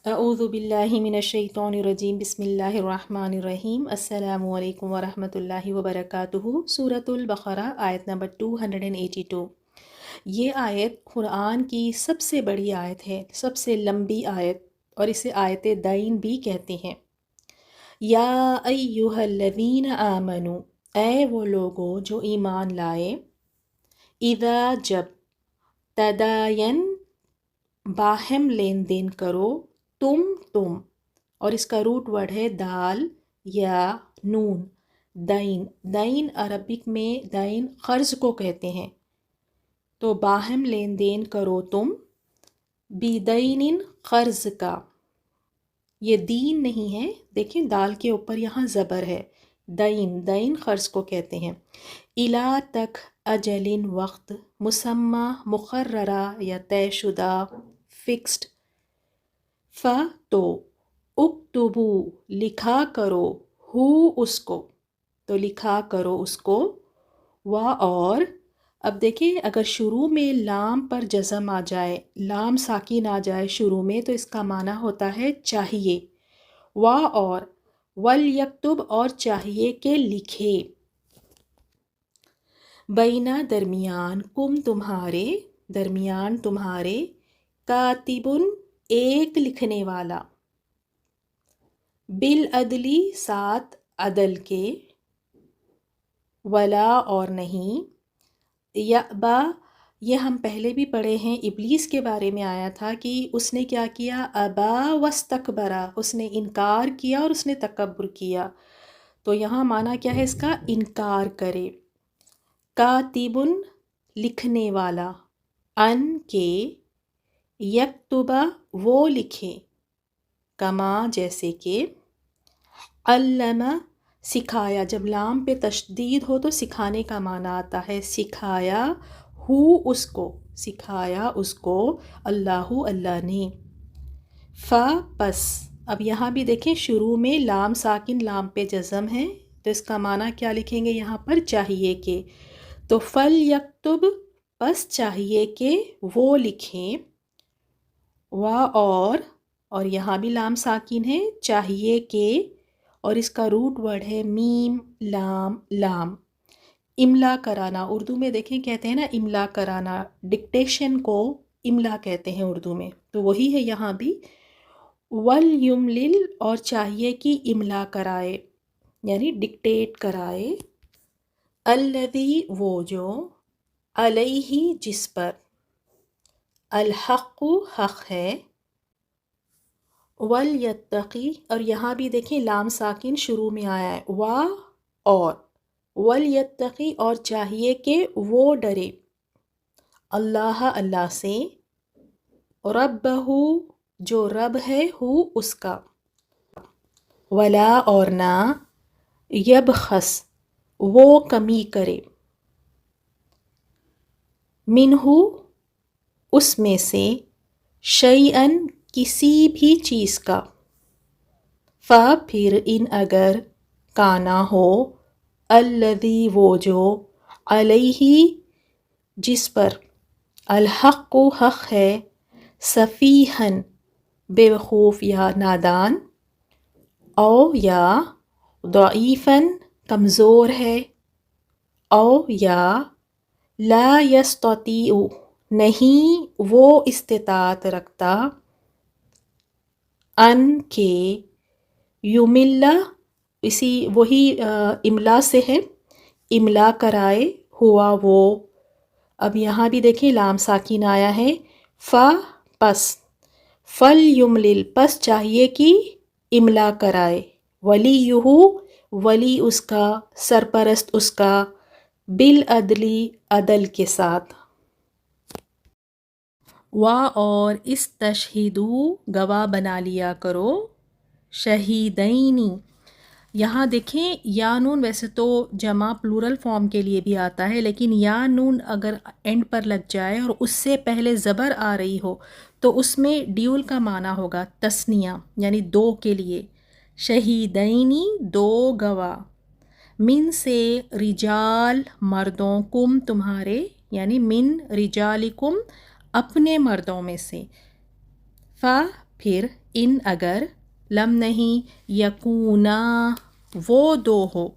اعوذ باللہ من الشیطان الرجیم بسم اللہ الرحمن الرحیم السلام علیکم ورحمۃ اللہ وبرکاتہ۔ سورۃ البقرہ آیت نمبر 282۔ یہ آیت قرآن کی سب سے بڑی آیت ہے، سب سے لمبی آیت، اور اسے آیت دین بھی کہتے ہیں۔ یا ایہا الذین آمنو، اے وہ لوگو جو ایمان لائے، اذا جب، تداین باہم لین دین کرو، تم، اور اس کا روٹ ورڈ ہے دال یا نون، دین عربک میں دین قرض کو کہتے ہیں، تو باہم لین دین کرو تم، بدین قرض کا، یہ دین نہیں ہے، دیکھیں دال کے اوپر یہاں زبر ہے، دین قرض کو کہتے ہیں، الا تک اجل وقت، مسمى مقررہ یا طے شدہ، فکسڈ، تو اکتبو لکھا کرو، ہو اس کو، تو لکھا کرو اس کو، اور اب دیکھیں اگر شروع میں لام پر جزم آ جائے، لام ساکن آ جائے شروع میں، تو اس کا معنی ہوتا ہے چاہیے، اور ولیکتب، اور چاہیے کہ لکھے، بینا درمیان، کم تمہارے، کاتبن ایک لکھنے والا، بالعدلی ساتھ عدل کے، ولا اور نہیں، یأبا، یہ ہم پہلے بھی پڑھے ہیں، ابلیس کے بارے میں آیا تھا کہ اس نے کیا کیا، ابا واستکبرا، اس نے انکار کیا اور اس نے تکبر کیا، تو یہاں معنی کیا ہے اس کا، انکار کرے، کاتبن لکھنے والا، ان کے، یکتبہ وہ لکھے، کما جیسے کہ، علمہ سکھایا، جب لام پہ تشدید ہو تو سکھانے کا معنی آتا ہے، سکھایا، اس کو، سکھایا اس کو، اللہ نے، پس، اب یہاں بھی دیکھیں شروع میں لام ساکن، لام پہ جزم ہے، تو اس کا معنی کیا لکھیں گے یہاں پر، چاہیے کہ، تو فل یکتب، پس چاہیے کہ وہ لکھیں، اور یہاں بھی لام ساکن ہے، چاہیے کہ، اور اس کا روٹ ورڈ ہے میم لام، املا کرانا، اردو میں دیکھیں کہتے ہیں نا املا کرانا، ڈکٹیشن کو املا کہتے ہیں اردو میں، تو وہی ہے یہاں بھی، ولیملل، اور چاہیے کہ املا کرائے، یعنی ڈکٹیٹ کرائے، الذی وہ جو، علیہ جس پر، الحق حق ہے، ولیتقی، اور یہاں بھی دیکھیں لام ساکن شروع میں آیا ہے، اور ولیتقی، اور چاہیے کہ وہ ڈرے، اللہ سے، ربہ جو رب ہے، اس کا، ولا اور نہ، یبخس وہ کمی کرے، منہ اس میں سے، شیئن کسی بھی چیز کا، پھر ان اگر، کانا ہو، الذی وہ جو، علیہ جس پر، الحق حق ہے، سفیہن بیوقوف یا نادان، او یا ضعیفن کمزور ہے، او یا لا یستطیع نہیں وہ استطاعت رکھتا، ان کے، یملا وہی املا سے ہے، املا کرائے، ہوا وہ، اب یہاں بھی دیکھیں لام ساکن آیا ہے، پس، فل یملل، پس چاہیے کہ املا کرائے، ولی اس کا، سرپرست اس کا، بالعدلی عدل کے ساتھ، اور استشہدوا گواہ بنا لیا کرو، شہیدینی، یہاں دیکھیں یا نون ویسے تو جمع پلورل فارم کے لیے بھی آتا ہے، لیکن یا نون اگر اینڈ پر لگ جائے اور اس سے پہلے زبر آ رہی ہو تو اس میں ڈیول کا معنی ہوگا تثنیہ، یعنی دو کے لیے، شہیدینی دو گواہ، من سے رجال مردوں، کم تمہارے، یعنی من رجالکم اپنے مردوں میں سے، پھر ان اگر، لم نہیں، یکونا وہ دو ہو،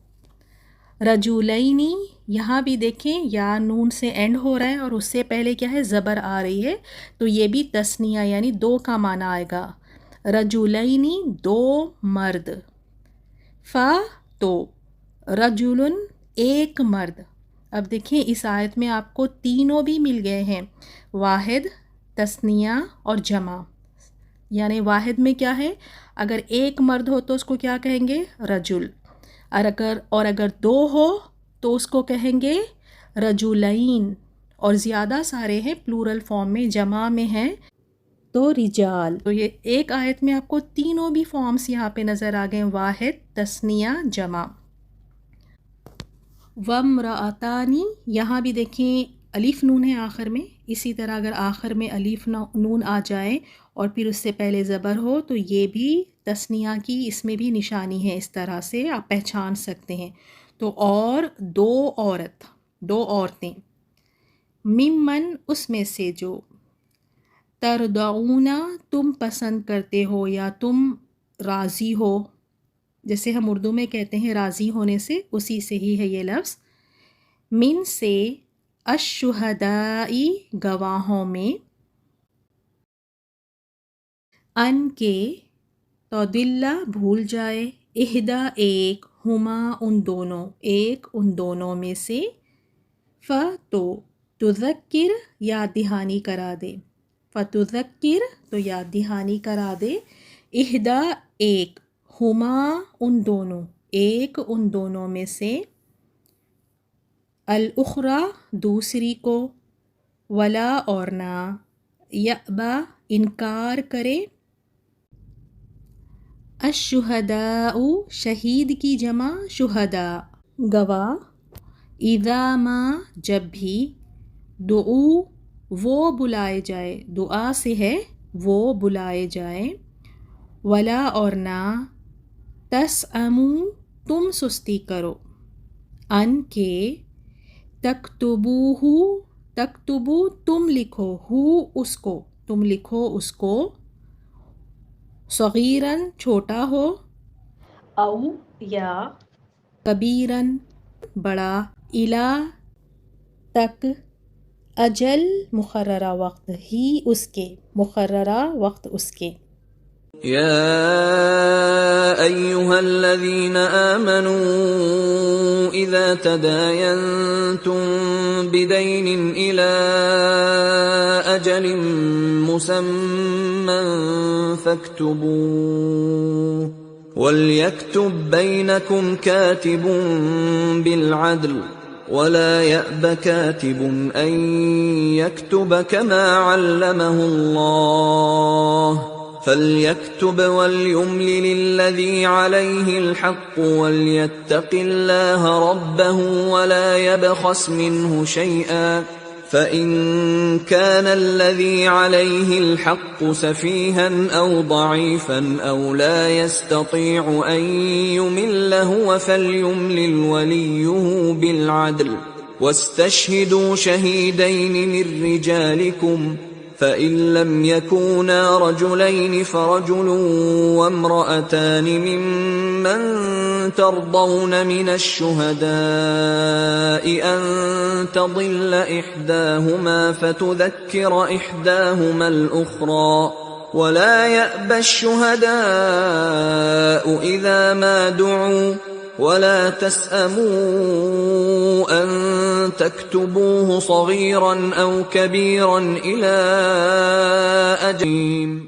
رجولینی یہاں بھی دیکھیں یا نون سے اینڈ ہو رہا ہے اور اس سے پہلے کیا ہے زبر آ رہی ہے، تو یہ بھی تثنیہ یعنی دو کا معنی آئے گا، رجولینی دو مرد، فا تو رجولن ایک مرد۔ اب دیکھیں اس آیت میں آپ کو تینوں بھی مل گئے ہیں، واحد، تثنیہ اور جمع، یعنی واحد میں کیا ہے اگر ایک مرد ہو تو اس کو کیا کہیں گے رجل، اور اگر دو ہو تو اس کو کہیں گے رجولین، اور زیادہ سارے ہیں پلورل فارم میں، جمع میں ہیں تو رجال۔ تو یہ ایک آیت میں آپ کو تینوں بھی فارمز یہاں پہ نظر آ گئے، واحد، تثنیہ، جمع۔ وامرأتانی یہاں بھی دیکھیں الف نون ہے آخر میں، اسی طرح اگر آخر میں الف نون آ جائے اور پھر اس سے پہلے زبر ہو تو یہ بھی تثنیہ کی اس میں بھی نشانی ہے، اس طرح سے آپ پہچان سکتے ہیں۔ تو اور دو عورتیں، ممن اس میں سے جو، تردعون تم پسند کرتے ہو یا تم راضی ہو، جیسے ہم اردو میں کہتے ہیں راضی ہونے سے، اسی سے ہی ہے یہ لفظ، من سے، الشہدائی گواہوں میں، ان کے، تضل بھول جائے، احدا ایک، ہما ایک ان دونوں میں سے، تو تذکر یاد دہانی کرا دے، فتذکر تو یاد دہانی کرا دے، احدا ایک، ہما ایک ان دونوں میں سے، الاخری دوسری کو، ولا اور نہ، یأبا انکار کرے، الشہداء شہید کی جمع شہداء گواہ، اذا ما جب بھی، دعو وہ بلائے جائے، دعا سے ہے وہ بلائے جائے، ولا اور نہ، تسعمو تم سستی کرو، ان کے، تکتبو تم لکھو، اس کو تم لکھو اس کو، صغیراً چھوٹا ہو، او یا کبیراً بڑا، الا تک، اجل مقررہ وقت ہی اس کے، مقررہ وقت اس کے۔ يا أيها الذين آمنوا إذا تداينتم بدين إلى أجل مسمى فاكتبوه، وليكتب بينكم كاتب بالعدل، ولا يأب كاتب أن يكتب كما علمه الله، فليكتب وليملل الذي عليه الحق وليتق الله ربه ولا يبخس منه شيئا، فإن كان الذي عليه الحق سفيها أو ضعيفا أو لا يستطيع أن يمل هو فليملل وليه بالعدل، واستشهدوا شهيدين من رجالكم، فإن لم يكونا رجلين فرجل وامرأتان ممن ترضون من الشهداء أن تضل إحداهما فتذكر إحداهما الأخرى، ولا يأبى الشهداء إذا ما دعوا، ولا تسأموا أن تكتبوه صغيرا أو كبيرا إلى أجل۔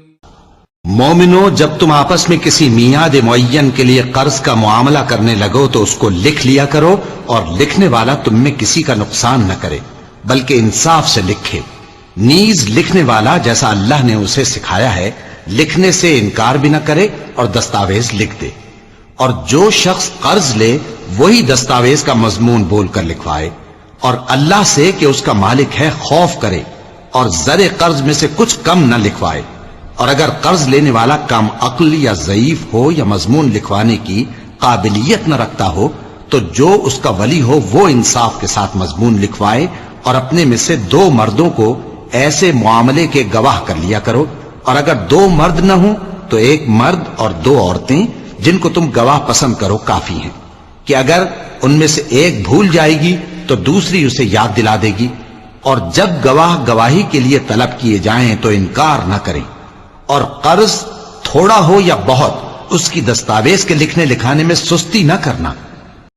مومنو، جب تم آپس میں کسی میعاد معین کے لیے قرض کا معاملہ کرنے لگو تو اس کو لکھ لیا کرو، اور لکھنے والا تم میں کسی کا نقصان نہ کرے بلکہ انصاف سے لکھے، نیز لکھنے والا جیسا اللہ نے اسے سکھایا ہے لکھنے سے انکار بھی نہ کرے اور دستاویز لکھ دے، اور جو شخص قرض لے وہی دستاویز کا مضمون بول کر لکھوائے، اور اللہ سے کہ اس کا مالک ہے خوف کرے، اور زر قرض میں سے کچھ کم نہ لکھوائے، اور اگر قرض لینے والا کم عقل یا ضعیف ہو یا مضمون لکھوانے کی قابلیت نہ رکھتا ہو تو جو اس کا ولی ہو وہ انصاف کے ساتھ مضمون لکھوائے، اور اپنے میں سے 2 مردوں کو ایسے معاملے کے گواہ کر لیا کرو، اور اگر 2 مرد نہ ہوں تو ایک مرد اور 2 عورتیں جن کو تم گواہ پسند کرو کافی ہیں، کہ اگر ان میں سے ایک بھول جائے گی تو دوسری اسے یاد دلا دے گی، اور جب گواہ گواہی کے لیے طلب کیے جائیں تو انکار نہ کریں، اور قرض تھوڑا ہو یا بہت اس کی دستاویز کے لکھنے لکھانے میں سستی نہ کرنا،